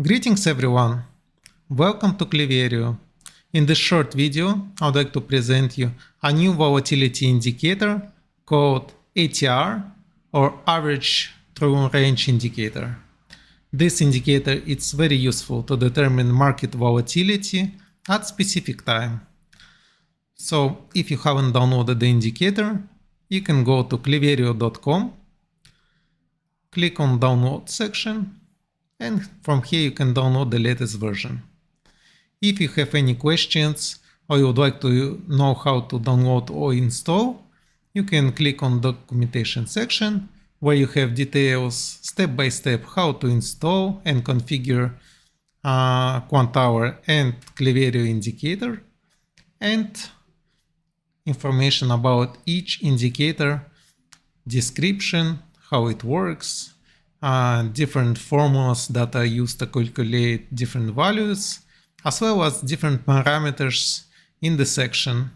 Greetings everyone! Welcome to Cleverio. In this short video, I would like to present you a new volatility indicator called ATR, or Average True Range Indicator. This indicator is very useful to determine market volatility at specific time. So if you haven't downloaded the indicator, you can go to cleverio.com, click on download section, and from here you can download the latest version. If you have any questions or you would like to know how to download or install, you can click on documentation section where you have details step by step how to install and configure Quantower and Cleverio indicator, and information about each indicator, description, how it works, different formulas that are used to calculate different values, as well as different parameters in the section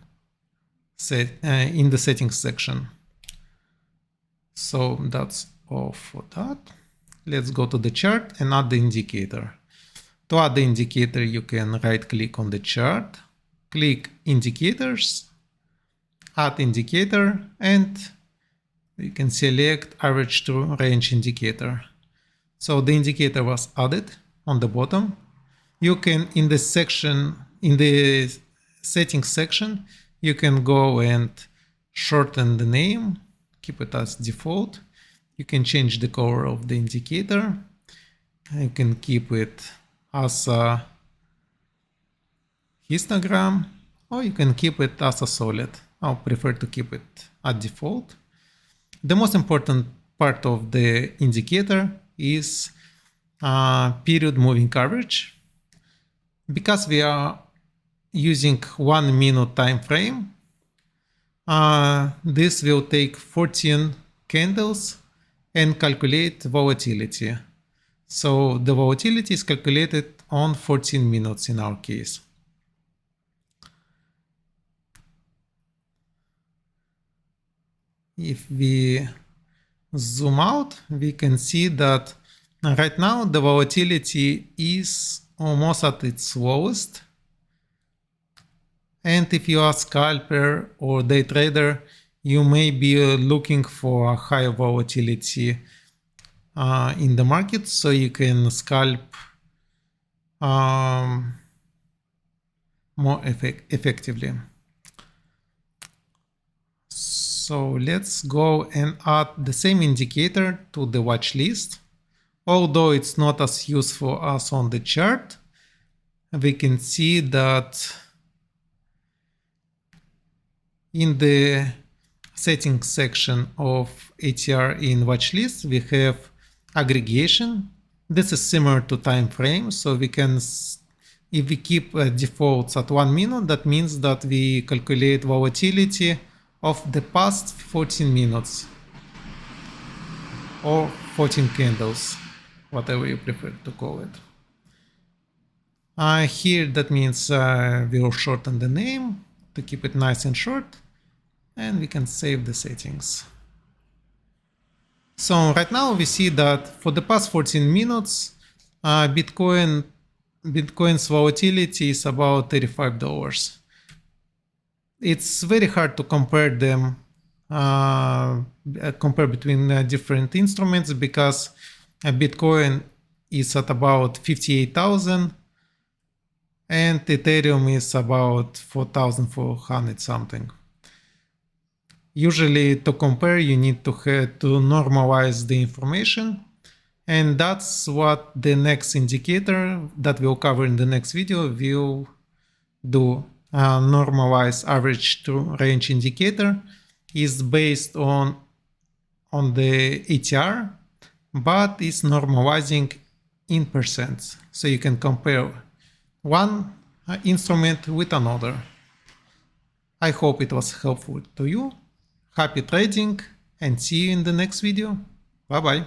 in the settings section. So that's all for that. Let's go to the chart and add the indicator. To add the indicator, you can right click on the chart, click indicators, add indicator, and you can select average true range indicator. So the indicator was added on the bottom. You can, in the settings section, you can go and shorten the name, keep it as default. You can change the color of the indicator. You can keep it as a histogram, or you can keep it as a solid. I prefer to keep it at default. The most important part of the indicator is period moving average. Because we are using 1 minute time frame, this will take 14 candles and calculate volatility. So the volatility is calculated on 14 minutes in our case. If we zoom out, we can see that right now the volatility is almost at its lowest. And if you are a scalper or day trader, you may be looking for a higher volatility in the market, so you can scalp more effectively. So let's go and add the same indicator to the watch list. Although it's not as useful as on the chart, we can see that in the settings section of ATR in watch list, we have aggregation. This is similar to time frame, so we can, if we keep defaults at 1 minute, that means that we calculate volatility of the past 14 minutes or 14 candles, whatever you prefer to call it. Here that means we'll shorten the name to keep it nice and short, and we can save the settings. So right now we see that for the past 14 minutes, Bitcoin's volatility is about $35. It's very hard to compare them, compare between different instruments, because Bitcoin is at about 58,000 and Ethereum is about 4,400 something. Usually to compare, you need to normalize the information, and that's what the next indicator that we'll cover in the next video will do. Normalized average true range indicator is based on the ATR, but it's normalizing in percents, so you can compare one instrument with another. I hope it was helpful to you. Happy trading, and see you in the next video. Bye bye.